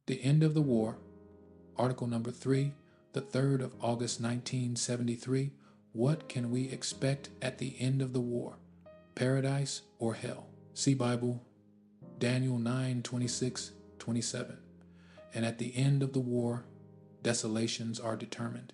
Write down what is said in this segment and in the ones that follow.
The End of the War, article number 3, the 3rd of August 1973. What can we expect at the end of the war? Paradise or hell? See Bible, Daniel 9:26-27. And at the end of the war, desolations are determined,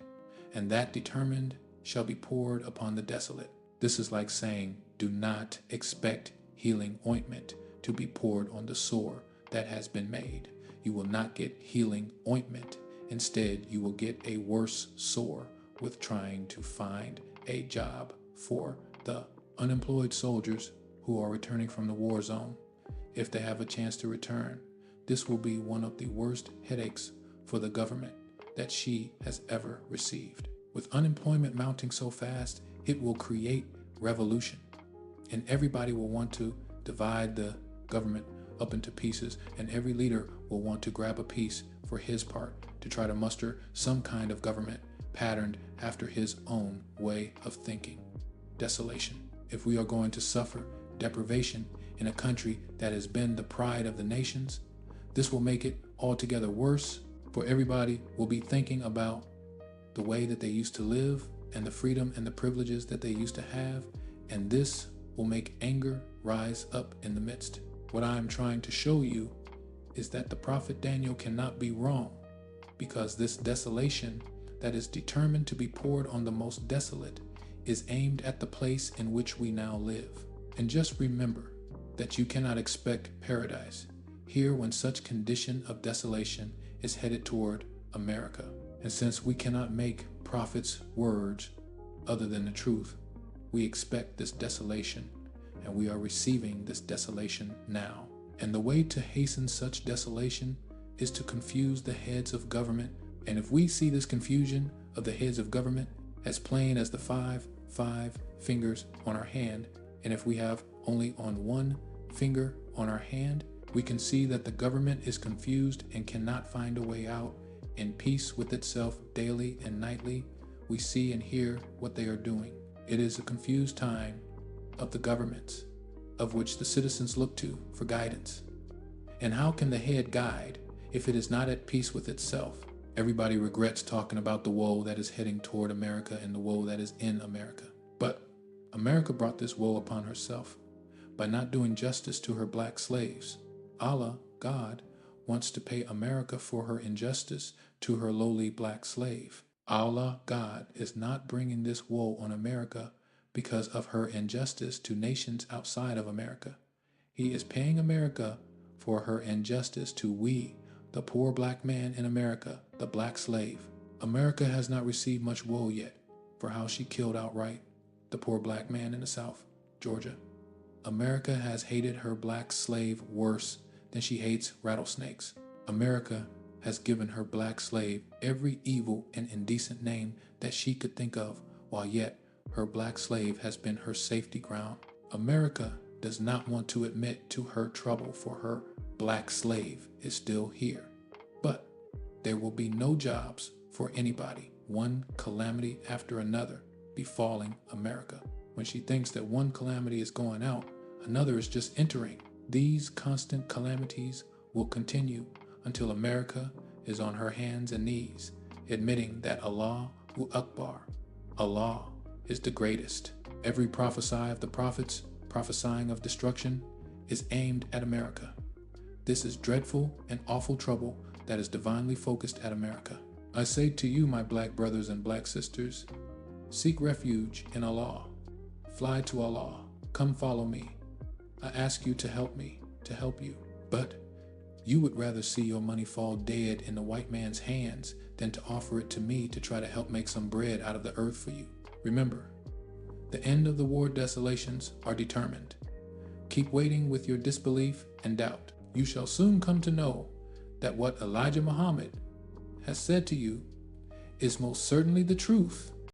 and that determined shall be poured upon the desolate. This is like saying, do not expect healing ointment to be poured on the sore that has been made. You will not get healing ointment. Instead, you will get a worse sore with trying to find a job for the unemployed soldiers who are returning from the war zone. If they have a chance to return, this will be one of the worst headaches for the government that she has ever received. With unemployment mounting so fast, it will create revolution, and everybody will want to divide the government up into pieces, and every leader will want to grab a piece for his part to try to muster some kind of government patterned after his own way of thinking. Desolation. If we are going to suffer deprivation in a country that has been the pride of the nations, this will make it altogether worse, for everybody will be thinking about the way that they used to live and the freedom and the privileges that they used to have, and this will make anger rise up in the midst. What I am trying to show you is that the prophet Daniel cannot be wrong, because this desolation that is determined to be poured on the most desolate is aimed at the place in which we now live. And just remember that you cannot expect paradise here when such condition of desolation is headed toward America. And since we cannot make prophets' words other than the truth, we expect this desolation, and we are receiving this desolation now. And the way to hasten such desolation is to confuse the heads of government. And if we see this confusion of the heads of government as plain as the five fingers on our hand, and if we have only on one finger on our hand, we can see that the government is confused and cannot find a way out. In peace with itself daily and nightly, we see and hear what they are doing. It is a confused time of the governments, of which the citizens look to for guidance. And how can the head guide if it is not at peace with itself? Everybody regrets talking about the woe that is heading toward America and the woe that is in America. But America brought this woe upon herself by not doing justice to her black slaves. Allah, God, wants to pay America for her injustice to her lowly black slave. Allah, God, is not bringing this woe on America because of her injustice to nations outside of America. He is paying America for her injustice to we, the poor black man in America, the black slave. America has not received much woe yet for how she killed outright the poor black man in the South, Georgia. America has hated her black slave worse than she hates rattlesnakes. America has given her black slave every evil and indecent name that she could think of, while yet her black slave has been her safety ground. America does not want to admit to her trouble, for her black slave is still here. But there will be no jobs for anybody, one calamity after another befalling America. When she thinks that one calamity is going out, another is just entering. These constant calamities will continue until America is on her hands and knees, admitting that Allahu Akbar, Allah is the greatest. Every prophecy of the prophets prophesying of destruction is aimed at America. This is dreadful and awful trouble that is divinely focused at America. I say to you, my black brothers and black sisters, seek refuge in Allah. Fly to Allah. Come follow me. I ask you to help me, to help you. But you would rather see your money fall dead in the white man's hands than to offer it to me to try to help make some bread out of the earth for you. Remember, the end of the war desolations are determined. Keep waiting with your disbelief and doubt. You shall soon come to know that what Elijah Muhammad has said to you is most certainly the truth,